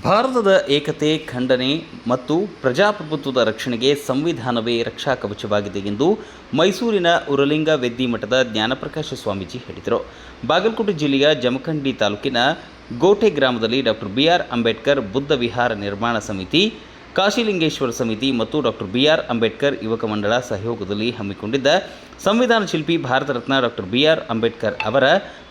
ಭಾರತದ ಏಕತೆ, ಖಂಡನೆ ಮತ್ತು ಪ್ರಜಾಪ್ರಭುತ್ವದ ರಕ್ಷಣೆಗೆ ಸಂವಿಧಾನವೇ ರಕ್ಷಾ ಕವಚವಾಗಿದೆ ಎಂದು ಮೈಸೂರಿನ ಉರಲಿಂಗ ವೆದ್ದಿ ಮಠದ ಜ್ಞಾನಪ್ರಕಾಶ ಸ್ವಾಮೀಜಿ ಹೇಳಿದರು. ಬಾಗಲಕೋಟೆ ಜಿಲ್ಲೆಯ ಜಮಖಂಡಿ ತಾಲೂಕಿನ ಗೋಟೆ ಗ್ರಾಮದಲ್ಲಿ ಡಾಕ್ಟರ್ ಬಿ.ಆರ್. ಅಂಬೇಡ್ಕರ್ ಬುದ್ಧ ವಿಹಾರ ನಿರ್ಮಾಣ ಸಮಿತಿ, ಕಾಶಿಲಿಂಗೇಶ್ವರ ಸಮಿತಿ ಮತ್ತು ಡಾಕ್ಟರ್ ಬಿ.ಆರ್. ಅಂಬೇಡ್ಕರ್ ಯುವಕ ಮಂಡಳ ಸಹಯೋಗದಲ್ಲಿ ಹಮ್ಮಿಕೊಂಡಿದ್ದ ಸಂವಿಧಾನ ಶಿಲ್ಪಿ ಭಾರತ ರತ್ನ ಡಾಕ್ಟರ್ ಬಿ.ಆರ್. ಅಂಬೇಡ್ಕರ್ ಅವರ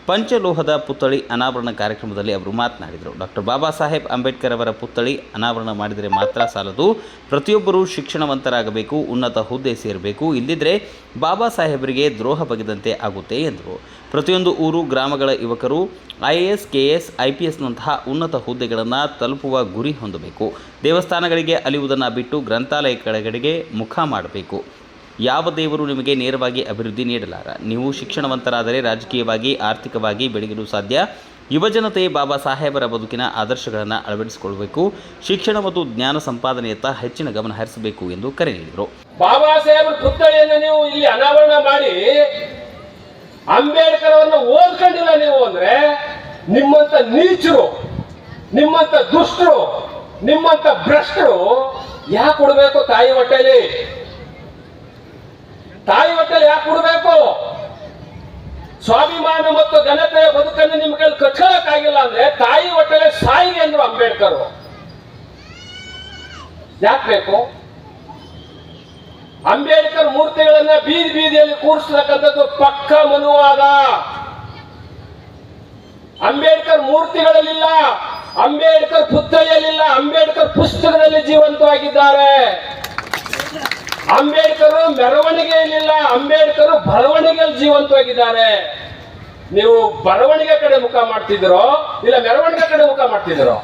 ಪಂಚಲೋಹದ ಪುತ್ಥಳಿ ಅನಾವರಣ ಕಾರ್ಯಕ್ರಮದಲ್ಲಿ ಅವರು ಮಾತನಾಡಿದರು. ಡಾಕ್ಟರ್ ಬಾಬಾ ಸಾಹೇಬ್ ಅಂಬೇಡ್ಕರ್ ಅವರ ಪುತ್ಥಳಿ ಅನಾವರಣ ಮಾಡಿದರೆ ಮಾತ್ರ ಸಾಲದು, ಪ್ರತಿಯೊಬ್ಬರೂ ಶಿಕ್ಷಣವಂತರಾಗಬೇಕು, ಉನ್ನತ ಹುದ್ದೆ ಸೇರಬೇಕು, ಇಲ್ಲದಿದ್ದರೆ ಬಾಬಾ ಸಾಹೇಬರಿಗೆ ದ್ರೋಹ ಬಗೆದಂತೆ ಆಗುತ್ತೆ ಎಂದರು. ಪ್ರತಿಯೊಂದು ಊರು ಗ್ರಾಮಗಳ ಯುವಕರು IAS, KS, IPSನಂತಹ ಉನ್ನತ ಹುದ್ದೆಗಳನ್ನು ತಲುಪುವ ಗುರಿ ಹೊಂದಬೇಕು. ದೇವಸ್ಥಾನಗಳಿಗೆ ಅಲಿಯುವುದನ್ನು ಬಿಟ್ಟು ಗ್ರಂಥಾಲಯಗಳಿಗೆ ಮುಖ ಮಾಡಬೇಕು. ಯಾವ ದೇವರು ನಿಮಗೆ ನೇರವಾಗಿ ಅಭಿವೃದ್ಧಿ ನೀಡಲಾರ. ನೀವು ಶಿಕ್ಷಣವಂತರಾದರೆ ರಾಜಕೀಯವಾಗಿ, ಆರ್ಥಿಕವಾಗಿ ಬೆಳಗಲು ಸಾಧ್ಯ. ಯುವಜನತೆ ಬಾಬಾ ಸಾಹೇಬರ ಬದುಕಿನ ಆದರ್ಶಗಳನ್ನು ಅಳವಡಿಸಿಕೊಳ್ಳಬೇಕು. ಶಿಕ್ಷಣ ಮತ್ತು ಜ್ಞಾನ ಸಂಪಾದನೆಯತ್ತ ಹೆಚ್ಚಿನ ಗಮನ ಹರಿಸಬೇಕು ಎಂದು ಕರೆ ನೀಡಿದರು. ಬಾಬಾ ಸಾಹೇಬರ ಪುತ್ಥಳಿಯನ್ನು ನೀವು ಇಲ್ಲಿ ಅನಾವರಣ ಮಾಡಿ ಅಂಬೇಡ್ಕರ್ ಅವರನ್ನು ಓದ್ಕೊಂಡಿಲ್ಲ ನೀವು ಅಂದ್ರೆ ನಿಮ್ಮಂತ ನೀಚರು, ನಿಮ್ಮಂತ ದುಷ್ಟರು, ನಿಮ್ಮಂತ ಭ್ರಷ್ಟರು ಯಾಕೆ ಕೊಡಬೇಕು ತಾಯಿ ಹೊಟ್ಟೆಲಿ? ತಾಯಿ ಹೊಟ್ಟೆಲಿ ಯಾಕೆ ಕೊಡಬೇಕು? ಸ್ವಾಭಿಮಾನ ಮತ್ತು ಘನತೆಯ ಬದುಕನ್ನು ನಿಮ್ಮ ಕೈಲಿ ಕಟ್ಕೊಳ್ಳಕ್ಕಾಗಿಲ್ಲ ಅಂದ್ರೆ ತಾಯಿ ಹೊಟ್ಟೆಲೆ ಸಾಯಿ ಅಂದ್ರು ಅಂಬೇಡ್ಕರ್. ಯಾಕೆ ಬೇಕು? ಅಂಬೇಡ್ಕರ್ ಮೂರ್ತಿಗಳನ್ನ ಬೀದಿ ಬೀದಿಯಲ್ಲಿ ಕೂರಿಸತಕ್ಕಂಥದ್ದು ಪಕ್ಕ ಮನುವಾದ. ಅಂಬೇಡ್ಕರ್ ಮೂರ್ತಿಗಳಲ್ಲಿಲ್ಲ, ಅಂಬೇಡ್ಕರ್ ಪುತ್ಥಳಿಯಲ್ಲಿಲ್ಲ, ಅಂಬೇಡ್ಕರ್ ಪುಸ್ತಕದಲ್ಲಿ ಜೀವಂತವಾಗಿದ್ದಾರೆ. ಅಂಬೇಡ್ಕರ್ ಮೆರವಣಿಗೆಯಲ್ಲಿಲ್ಲ, ಅಂಬೇಡ್ಕರ್ ಬರವಣಿಗೆಯಲ್ಲಿ ಜೀವಂತವಾಗಿದ್ದಾರೆ. ನೀವು ಬರವಣಿಗೆ ಕಡೆ ಮುಖ ಮಾಡ್ತಿದ್ದೀರೋ ಇಲ್ಲ ಮೆರವಣಿಗೆ ಕಡೆ ಮುಖ ಮಾಡ್ತಿದ್ದೀರೋ?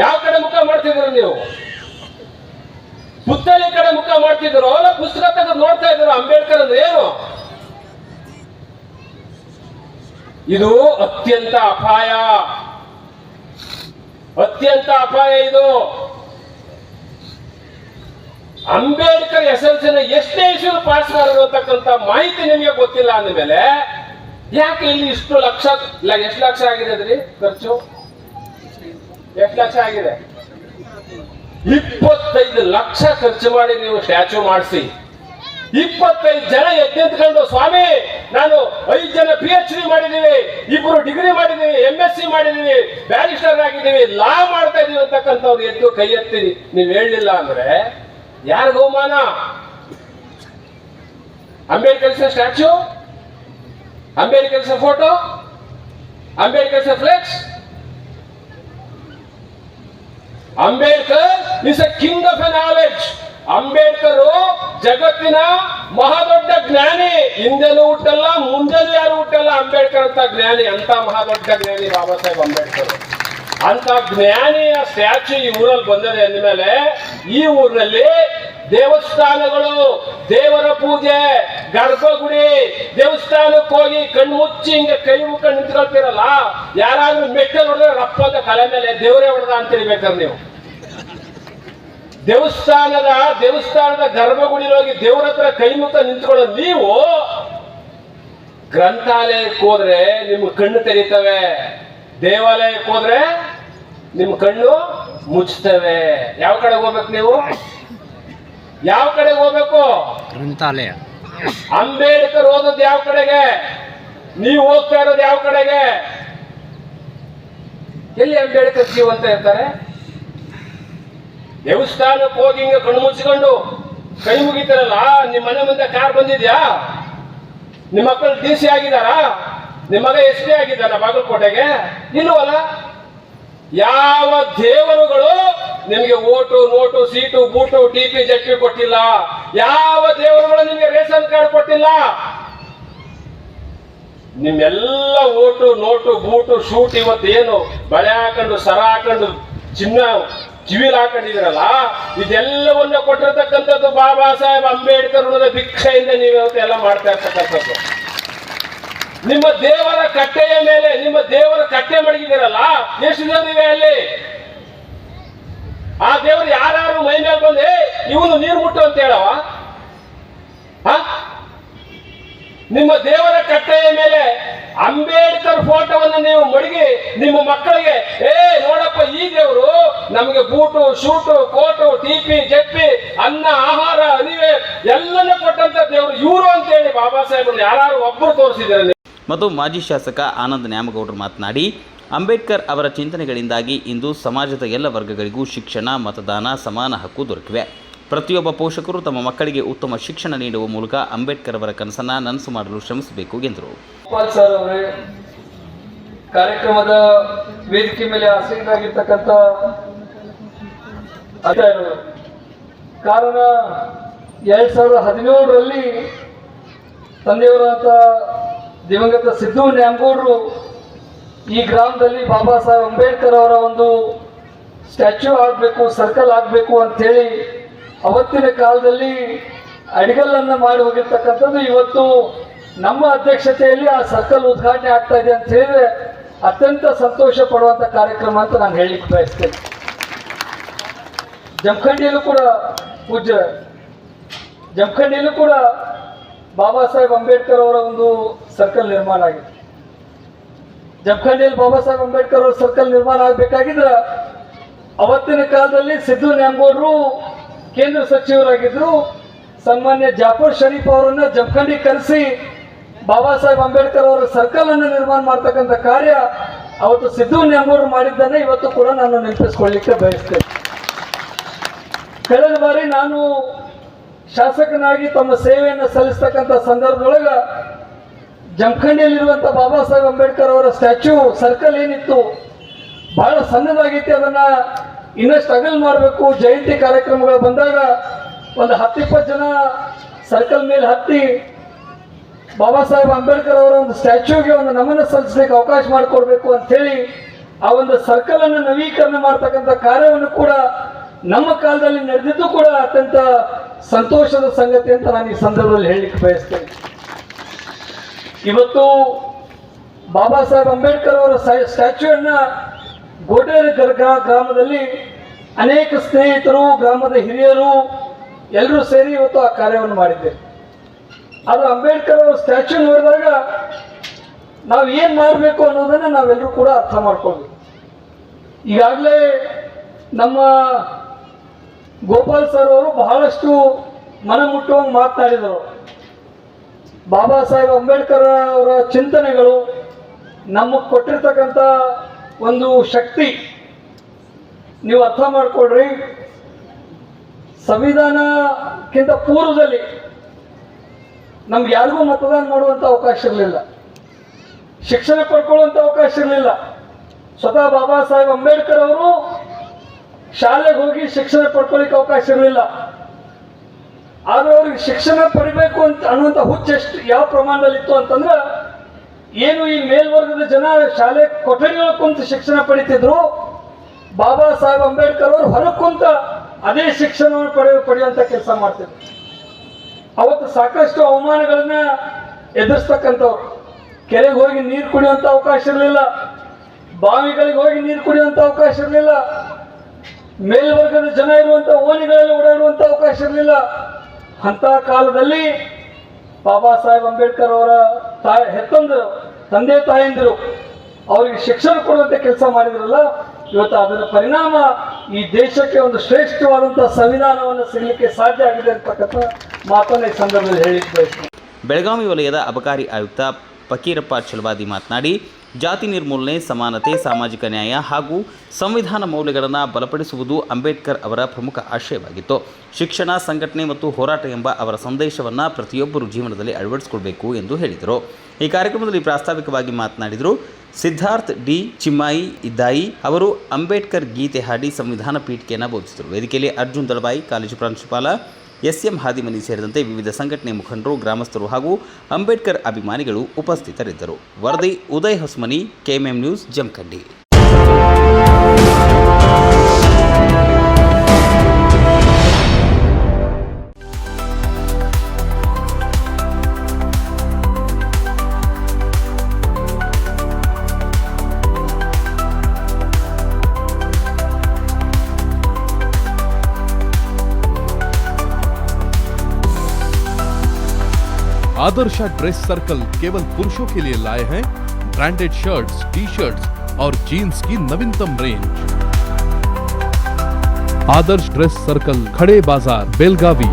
ಯಾವ ಕಡೆ ಮುಖ ಮಾಡ್ತಿದ್ದೀರೋ ನೀವು? ಪುತ್ಥಳಿ ಕಡೆ ಮುಖ ಮಾಡ್ತಿದ್ದೀರೋ ಅಲ್ಲ ಪುಸ್ತಕ ತೆಗೆದು ನೋಡ್ತಾ ಇದ್ದೀರೋ? ಅಂಬೇಡ್ಕರ್ ಅಂದ್ರೆ ಏನು? ಇದು ಅತ್ಯಂತ ಅಪಾಯ, ಅತ್ಯಂತ ಅಪಾಯ ಇದು. ಅಂಬೇಡ್ಕರ್ SLCನ ಎಷ್ಟೇ ಇಶ್ಯೂ ಪಾಸ್ ಮಾಡಿರತಕ್ಕಂತ ಮಾಹಿತಿ ನಿಮಗೆ ಗೊತ್ತಿಲ್ಲ ಅಂದಮೇಲೆ ಯಾಕೆ ಇಲ್ಲಿ ಇಷ್ಟು ಲಕ್ಷ ಇಲ್ಲ? ಎಷ್ಟು ಲಕ್ಷ ಆಗಿದೆ ಅದ್ರಿ ಖರ್ಚು? ಎಷ್ಟು ಲಕ್ಷ ಆಗಿದೆ? 25 ಲಕ್ಷ ಖರ್ಚು ಮಾಡಿ ನೀವು ಸ್ಟ್ಯಾಚ್ಯೂ ಮಾಡಿಸಿ 25 ಜನ ಎದ್ದಿದ್ಕೊಂಡು ಸ್ವಾಮಿ ನಾನು 5 ಜನ PhD ಮಾಡಿದೀವಿ, 2 ಡಿಗ್ರಿ ಮಾಡಿದೀವಿ, MSc ಮಾಡಿದೀವಿ, ಬ್ಯಾರಿಸ್ಟರ್ ಆಗಿದ್ದೀವಿ, ಲಾ ಮಾಡ್ತಾ ಇದೀವಿ ಅಂತಕ್ಕಂಥವ್ರು ಎದ್ದು ಕೈ ಎತ್ತಿ ನೀವು ಹೇಳಲಿಲ್ಲ ಅಂದ್ರೆ ಯಾರಿಗ ಅವಮಾನ? Ambedkar statue, Ambedkar photo, Ambedkar flex. Ambedkar is A king of A knowledge. Ambedkar ಜಗತ್ತಿನ ಮಹಾದೊಡ್ಡ ಜ್ಞಾನಿ. ಹಿಂದೆನೂ ಹುಟ್ಟಲ್ಲ, ಮುಂದೆನೂ ಯಾರು ಹುಟ್ಟಲ್ಲ ಅಂಬೇಡ್ಕರ್ ಅಂತ ಜ್ಞಾನಿ. ಅಂತ ಮಹಾದೊಡ್ಡ ಜ್ಞಾನಿ ಬಾಬಾ ಸಾಹೇಬ್ ಅಂಬೇಡ್ಕರ್. ಅಂತ ಜ್ಞಾನಿಯ ಸ್ಟ್ಯಾಚ್ಯೂ ಈ ಊರಲ್ಲಿ ಬಂದಿದೆ ಅಂದಮೇಲೆ ಈ ಊರಿನಲ್ಲಿ ದೇವಸ್ಥಾನಗಳು, ದೇವರ ಪೂಜೆ, ಗರ್ಭಗುಡಿ, ದೇವಸ್ಥಾನಕ್ಕೆ ಹೋಗಿ ಕಣ್ಣು ಮುಚ್ಚಿ ಹಿಂಗೆ ಕೈ ಮುಖಂಡು ನಿಂತ್ಕೊಳ್ತಿರಲ್ಲ, ಯಾರಾದ್ರೂ ಮೆಟ್ಟಲು ಹೊಡೆದ್ರೆ ರಪ್ಪ ಅಂತ ತಲೆ ಮೇಲೆ ದೇವರೇ ಹೊಡೆದ ಅಂತೀರಿ ಬೇಕಾದ್ರೆ ನೀವು. ದೇವಸ್ಥಾನದ ಗರ್ಭಗುಡಿ ಹೋಗಿ ದೇವರ ಹತ್ರ ಕೈ ಮುಖ ನಿಂತ್ಕೊಳ್ಳೋ ನೀವು ಗ್ರಂಥಾಲಯಕ್ಕೆ ಹೋದ್ರೆ ನಿಮ್ಮ ಕಣ್ಣು ತೆರೀತವೆ, ದೇವಾಲಯಕ್ಕೆ ಹೋದ್ರೆ ನಿಮ್ಮ ಕಣ್ಣು ಮುಚ್ತವೆ. ಯಾವ ಕಡೆಗೆ ಹೋಗ್ಬೇಕು ನೀವು? ಯಾವ ಕಡೆಗೆ ಹೋಗ್ಬೇಕು? ಗ್ರಂಥಾಲಯ. ಅಂಬೇಡ್ಕರ್ ಓದೋದು ಯಾವ ಕಡೆಗೆ? ನೀವು ಹೋಗ್ತಾ ಇರೋದು ಯಾವ ಕಡೆಗೆ? ಎಲ್ಲಿ ಅಂಬೇಡ್ಕರ್ ಜೀವಂತ ಇರ್ತಾರೆ? ದೇವಸ್ಥಾನಕ್ಕೆ ಹೋಗಿ ಹಿಂಗೆ ಕಣ್ಣು ಮುಚ್ಚಿಕೊಂಡು ಕೈ ಮುಗಿತಾರಲ್ಲ, ನಿಮ್ಮ ಮನೆ ಮುಂದೆ ಕಾರ್ ಬಂದಿದ್ಯಾ? ನಿಮ್ಮ ಮಕ್ಕಳು DC ಆಗಿದಾರಾ? ನಿಮ್ಮ ಮಗ SP ಆಗಿದ್ದಾನ ಬಾಗಲಕೋಟೆಗೆ? ಇಲ್ಲವಲ್ಲ. ಯಾವ ದೇವರುಗಳು ನಿಮಗೆ vote, note, seat, boot, TP, JP ಕೊಟ್ಟಿಲ್ಲ. ಯಾವ ದೇವರುಗಳು ನಿಮಗೆ ರೇಷನ್ ಕಾರ್ಡ್ ಕೊಟ್ಟಿಲ್ಲ. ನಿಮ್ಮೆಲ್ಲ ಓಟು, ನೋಟು, ಬೂಟು, ಶೂಟ್ ಇವತ್ತೇನು ಬಳೆ ಹಾಕೊಂಡು, ಸರ ಹಾಕೊಂಡು, ಚಿನ್ನ ಕಿವಿಲ್ ಹಾಕೊಂಡಿದ್ದೀರಲ್ಲ, ಇದೆಲ್ಲವನ್ನ ಕೊಟ್ಟಿರ್ತಕ್ಕಂಥದ್ದು ಬಾಬಾ ಸಾಹೇಬ್ ಅಂಬೇಡ್ಕರ್ ಭಿಕ್ಷೆಯಿಂದ ನೀವು ಎಲ್ಲ ಮಾಡ್ತಾ ಇರ್ತಕ್ಕಂಥದ್ದು. ನಿಮ್ಮ ದೇವರ ಕಟ್ಟೆಯ ಮೇಲೆ ನಿಮ್ಮ ದೇವರ ಕಟ್ಟೆ ಮಡಗಿದಿರಲ್ಲ, ಎಷ್ಟು ಜನ ಅಲ್ಲಿ? ಆ ದೇವರು ಯಾರು ಮೈ ಮೇಲೆ ಬಂದೆ ಇವನು ನೀರು ಮುಟ್ಟು ಅಂತ ಹೇಳವ? ನಿಮ್ಮ ದೇವರ ಕಟ್ಟೆಯ ಮೇಲೆ ಅಂಬೇಡ್ಕರ್ ಫೋಟೋವನ್ನು ನೀವು ಮಡಗಿ ನಿಮ್ಮ ಮಕ್ಕಳಿಗೆ ನಮಗೆ ಬೂಟು ಶೂಟು ಕೋಟು ಟಿಪಿ ಜಪ್ಪಿ ಅನ್ನ ಆಹಾರ ಅರಿವೆ ಎಲ್ಲನೂ ಕೊಟ್ಟಂತ ದೇವರು ಇವರು ಅಂತೇಳಿ ಬಾಬಾ ಸಾಹೇಬ್ ಯಾರು ಒಬ್ಬರು ತೋರಿಸಿದ್ದಾರೆ. ಮತ್ತು ಮಾಜಿ ಶಾಸಕ ಆನಂದ್ ನ್ಯಾಮಗೌಡರು ಮಾತನಾಡಿ, ಅಂಬೇಡ್ಕರ್ ಅವರ ಚಿಂತನೆಗಳಿಂದಾಗಿ ಇಂದು ಸಮಾಜದ ಎಲ್ಲ ವರ್ಗಗಳಿಗೂ ಶಿಕ್ಷಣ, ಮತದಾನ, ಸಮಾನ ಹಕ್ಕು ದೊರಕಿವೆ. ಪ್ರತಿಯೊಬ್ಬ ಪೋಷಕರು ತಮ್ಮ ಮಕ್ಕಳಿಗೆ ಉತ್ತಮ ಶಿಕ್ಷಣ ನೀಡುವ ಮೂಲಕ ಅಂಬೇಡ್ಕರ್ ಅವರ ಕನಸನ್ನು ನನಸು ಮಾಡಲು ಶ್ರಮಿಸಬೇಕು ಎಂದರು. ಗೋಪಾಲ್ ಸರ್ ಅವರೇ, ಕಾರ್ಯಕ್ರಮದ ವೇದಿಕೆ ಮೇಲೆ ಆಸೀನರಾಗಿರ್ತಕ್ಕಂಥ ಅಧಿಕಾರಿಗಳು, ಕಾರಣ 2017ರಲ್ಲಿ ತಂದೆಯವರಾದ ದಿವಂಗತ ಸಿದ್ದು ನ್ಯಾಮಗೌಡರು ಈ ಗ್ರಾಮದಲ್ಲಿ ಬಾಬಾ ಸಾಹೇಬ್ ಅಂಬೇಡ್ಕರ್ ಅವರ ಒಂದು ಸ್ಟ್ಯಾಚ್ಯೂ ಆಗಬೇಕು, ಸರ್ಕಲ್ ಆಗಬೇಕು ಅಂಥೇಳಿ ಅವತ್ತಿನ ಕಾಲದಲ್ಲಿ ಅಡಿಗಲ್ಲನ್ನು ಮಾಡಿ ಹೋಗಿರ್ತಕ್ಕಂಥದ್ದು ಇವತ್ತು ನಮ್ಮ ಅಧ್ಯಕ್ಷತೆಯಲ್ಲಿ ಆ ಸರ್ಕಲ್ ಉದ್ಘಾಟನೆ ಆಗ್ತಾ ಇದೆ ಅಂತ ಹೇಳಿದ್ರೆ ಅತ್ಯಂತ ಸಂತೋಷ ಪಡುವಂಥ ಕಾರ್ಯಕ್ರಮ ಅಂತ ನಾನು ಹೇಳಲಿಕ್ಕೆ ಬಯಸ್ತೇನೆ. ಜಮಖಂಡಿಯಲ್ಲೂ ಕೂಡ ಪೂಜ್ಯ ಜಮಖಂಡಿಯಲ್ಲೂ ಕೂಡ ಬಾಬಾ ಸಾಹೇಬ್ ಅಂಬೇಡ್ಕರ್ ಅವರ ಒಂದು ಸರ್ಕಲ್ ನಿರ್ಮಾಣ ಆಗಿದೆ. ಜಮಖಂಡಿಯಲ್ಲಿ ಬಾಬಾ ಸಾಹೇಬ್ ಅಂಬೇಡ್ಕರ್ ಅವರ ಸರ್ಕಲ್ ನಿರ್ಮಾಣ ಆಗಬೇಕಾಗಿದ್ರೆ ಅವತ್ತಿನ ಕಾಲದಲ್ಲಿ ಸಿದ್ದು ನ್ಯಾಮಗೌಡರು ಕೇಂದ್ರ ಸಚಿವರಾಗಿದ್ದರು. ಸನ್ಮಾನ್ಯ ಜಾಫರ್ ಶರೀಫ್ ಅವರನ್ನ ಜಮಖಂಡಿ ಕರೆಸಿ ಬಾಬಾ ಸಾಹೇಬ್ ಅಂಬೇಡ್ಕರ್ ಅವರ ಸರ್ಕಲ್ ಅನ್ನು ನಿರ್ಮಾಣ ಮಾಡ್ತಕ್ಕಂಥ ಕಾರ್ಯ ಅವತ್ತು ಸಿದ್ದು ನ್ಯಾಮಗೌಡರು ಮಾಡಿದ್ದನ್ನೇ ಇವತ್ತು ಕೂಡ ನಾನು ನೆನಪಿಸ್ಕೊಳ್ಳಿಕ್ಕೆ ಬಯಸ್ತೇನೆ. ಕಳೆದ ಬಾರಿ ನಾನು ಶಾಸಕನಾಗಿ ತಮ್ಮ ಸೇವೆಯನ್ನು ಸಲ್ಲಿಸ್ತಕ್ಕಂಥ ಸಂದರ್ಭದೊಳಗೆ ಜಮಖಂಡಿಯಲ್ಲಿರುವಂಥ ಬಾಬಾ ಸಾಹೇಬ್ ಅಂಬೇಡ್ಕರ್ ಅವರ ಸ್ಟ್ಯಾಚ್ಯೂ ಸರ್ಕಲ್ ಏನಿತ್ತು ಬಹಳ ಸಣ್ಣದಾಗಿತ್ತು. ಅದನ್ನ ಇನ್ನಷ್ಟು ಅಗಲ್ ಮಾಡಬೇಕು. ಜಯಂತಿ ಕಾರ್ಯಕ್ರಮಗಳು ಬಂದಾಗ ಒಂದು 10-20 ಜನ ಸರ್ಕಲ್ ಮೇಲೆ ಹತ್ತಿ ಬಾಬಾ ಸಾಹೇಬ್ ಅಂಬೇಡ್ಕರ್ ಅವರ ಒಂದು ಸ್ಟ್ಯಾಚ್ಯೂಗೆ ಒಂದು ನಮನ ಸಲ್ಲಿಸಲಿಕ್ಕೆ ಅವಕಾಶ ಮಾಡಿಕೊಡ್ಬೇಕು ಅಂಥೇಳಿ ಆ ಒಂದು ಸರ್ಕಲ್ ಅನ್ನು ನವೀಕರಣ ಮಾಡ್ತಕ್ಕಂಥ ಕಾರ್ಯವನ್ನು ಕೂಡ ನಮ್ಮ ಕಾಲದಲ್ಲಿ ನಡೆದಿದ್ದು ಕೂಡ ಅತ್ಯಂತ ಸಂತೋಷದ ಸಂಗತಿ ಅಂತ ನಾನು ಈ ಸಂದರ್ಭದಲ್ಲಿ ಹೇಳಲಿಕ್ಕೆ ಬಯಸ್ತೇನೆ. ಇವತ್ತು ಬಾಬಾ ಸಾಹೇಬ್ ಅಂಬೇಡ್ಕರ್ ಅವರ ಸ್ಟ್ಯಾಚ್ಯೂನ್ನ ಗೋಟೇರಿ ಗ್ರಾಮದಲ್ಲಿ ಅನೇಕ ಸ್ನೇಹಿತರು, ಗ್ರಾಮದ ಹಿರಿಯರು ಎಲ್ಲರೂ ಸೇರಿ ಇವತ್ತು ಆ ಕಾರ್ಯವನ್ನು ಮಾಡಿದ್ದೇವೆ. ಅದು ಅಂಬೇಡ್ಕರ್ ಅವರ ಸ್ಟ್ಯಾಚ್ಯೂ ನೋಡಿದಾಗ ನಾವು ಏನು ಮಾಡಬೇಕು ಅನ್ನೋದನ್ನು ನಾವೆಲ್ಲರೂ ಕೂಡ ಅರ್ಥ ಮಾಡ್ಕೊಳ್ಬೇಕು. ಈಗಾಗಲೇ ನಮ್ಮ ಗೋಪಾಲ್ ಸರ್ ಅವರು ಬಹಳಷ್ಟು ಮನಮುಟ್ಟುವಂಗೆ ಮಾತನಾಡಿದರು. ಬಾಬಾ ಸಾಹೇಬ್ ಅಂಬೇಡ್ಕರ್ ಅವರ ಚಿಂತನೆಗಳು ನಮಗೆ ಕೊಟ್ಟಿರ್ತಕ್ಕಂಥ ಒಂದು ಶಕ್ತಿ ನೀವು ಅರ್ಥ ಮಾಡ್ಕೊಳ್ರಿ. ಸಂವಿಧಾನಕ್ಕಿಂತ ಪೂರ್ವದಲ್ಲಿ ನಮ್ಗೆ ಯಾರಿಗೂ ಮತದಾನ ಮಾಡುವಂಥ ಅವಕಾಶ ಇರಲಿಲ್ಲ, ಶಿಕ್ಷಣ ಪಡ್ಕೊಳ್ಳುವಂಥ ಅವಕಾಶ ಇರಲಿಲ್ಲ. ಸ್ವತಃ ಬಾಬಾ ಸಾಹೇಬ್ ಅಂಬೇಡ್ಕರ್ ಅವರು ಶಾಲೆಗೆ ಹೋಗಿ ಶಿಕ್ಷಣ ಪಡ್ಕೊಳ್ಳಿಕ್ಕೆ ಅವಕಾಶ ಇರಲಿಲ್ಲ. ಆದ್ರೆ ಅವ್ರಿಗೆ ಶಿಕ್ಷಣ ಪಡಿಬೇಕು ಅಂತ ಅನ್ನುವಂಥ ಹುಚ್ಚೆಷ್ಟು ಯಾವ ಪ್ರಮಾಣದಲ್ಲಿ ಇತ್ತು ಅಂತಂದ್ರೆ, ಏನು ಈ ಮೇಲ್ವರ್ಗದ ಜನ ಶಾಲೆ ಕೊಠಡಿಗಳ ಕುಂತು ಶಿಕ್ಷಣ ಪಡಿತಿದ್ರು, ಬಾಬಾ ಸಾಹೇಬ್ ಅಂಬೇಡ್ಕರ್ ಅವರು ಹೊರಗೆ ಕುಂತ ಅದೇ ಶಿಕ್ಷಣವನ್ನು ಪಡೆಯುವಂಥ ಕೆಲಸ ಮಾಡ್ತಿದ್ರು. ಅವತ್ತು ಸಾಕಷ್ಟು ಅವಮಾನಗಳನ್ನ ಎದುರಿಸ್ತಕ್ಕಂಥವ್ರು. ಕೆರೆಗೆ ಹೋಗಿ ನೀರು ಕುಡಿಯುವಂಥ ಅವಕಾಶ ಇರಲಿಲ್ಲ, ಬಾವಿಗಳಿಗೆ ಹೋಗಿ ನೀರು ಕುಡಿಯುವಂಥ ಅವಕಾಶ ಇರಲಿಲ್ಲ, ಮೇಲ್ವರ್ಗದ ಜನ ಇರುವಂಥ ಓಣಿಗಳಲ್ಲಿ ಓಡಾಡುವಂಥ ಅವಕಾಶ ಇರಲಿಲ್ಲ. ಅಂಥ ಕಾಲದಲ್ಲಿ ಬಾಬಾ ಸಾಹೇಬ್ ಅಂಬೇಡ್ಕರ್ ಅವರ ಹೆತ್ತಂದರು, ತಂದೆ ತಾಯಂದಿರು ಅವರಿಗೆ ಶಿಕ್ಷಣ ಕೊಡುವಂಥ ಕೆಲಸ ಮಾಡಿದ್ರಲ್ಲ, ಇವತ್ತು ಅದರ ಪರಿಣಾಮ ಈ ದೇಶಕ್ಕೆ ಒಂದು ಶ್ರೇಷ್ಠವಾದಂಥ ಸಂವಿಧಾನವನ್ನು ಸಿಗಲಿಕ್ಕೆ ಸಾಧ್ಯ ಆಗಿದೆ ಅಂತಕ್ಕಂಥ ಮಾತನ್ನು ಈ ಸಂದರ್ಭದಲ್ಲಿ ಹೇಳಿಕ್ಕೆ ಬಯಸ್ತೀನಿ. ಬೆಳಗಾವಿ ವಲಯದ ಅಬಕಾರಿ ಆಯುಕ್ತ ಫಕೀರಪ್ಪ ಚಲವಾದಿ ಮಾತನಾಡಿ, ಜಾತಿ ನಿರ್ಮೂಲನೆ, ಸಮಾನತೆ, ಸಾಮಾಜಿಕ ನ್ಯಾಯ ಹಾಗೂ ಸಂವಿಧಾನ ಮೌಲ್ಯಗಳನ್ನು ಬಲಪಡಿಸುವುದು ಅಂಬೇಡ್ಕರ್ ಅವರ ಪ್ರಮುಖ ಆಶಯವಾಗಿತ್ತು. ಶಿಕ್ಷಣ, ಸಂಘಟನೆ ಮತ್ತು ಹೋರಾಟ ಎಂಬ ಅವರ ಸಂದೇಶವನ್ನು ಪ್ರತಿಯೊಬ್ಬರು ಜೀವನದಲ್ಲಿ ಅಳವಡಿಸಿಕೊಳ್ಬೇಕು ಎಂದು ಹೇಳಿದರು. ಈ ಕಾರ್ಯಕ್ರಮದಲ್ಲಿ ಪ್ರಾಸ್ತಾವಿಕವಾಗಿ ಮಾತನಾಡಿದರು ಸಿದ್ಧಾರ್ಥ್ ಡಿ ಚಿಮ್ಮಾಯಿ ಇದ್ದಾಯಿ. ಅವರು ಅಂಬೇಡ್ಕರ್ ಗೀತೆ ಹಾಡಿ ಸಂವಿಧಾನ ಪೀಠಿಕೆಯನ್ನು ಬೋಧಿಸಿದರು. ವೇದಿಕೆಯಲ್ಲಿ ಅರ್ಜುನ್ ದಳವಾಯಿ, ಕಾಲೇಜು ಪ್ರಾಂಶುಪಾಲ ಎಸ್.ಎಂ. ಹಾದಿಮನಿ ಸೇರಿದಂತೆ ವಿವಿಧ ಸಂಘಟನೆ ಮುಖಂಡರು, ಗ್ರಾಮಸ್ಥರು ಹಾಗೂ ಅಂಬೇಡ್ಕರ್ ಅಭಿಮಾನಿಗಳು ಉಪಸ್ಥಿತರಿದ್ದರು. ವರದಿ Uday Hosmani, KMM news, Jamkhandi. Adarsha dress circle केवल पुरुषों के लिए लाए हैं ब्रांडेड शर्ट्स, टी शर्ट्स और जीन्स की नवीनतम रेंज। आदर्श ड्रेस सर्कल, खड़े बाजार, बेलगावी।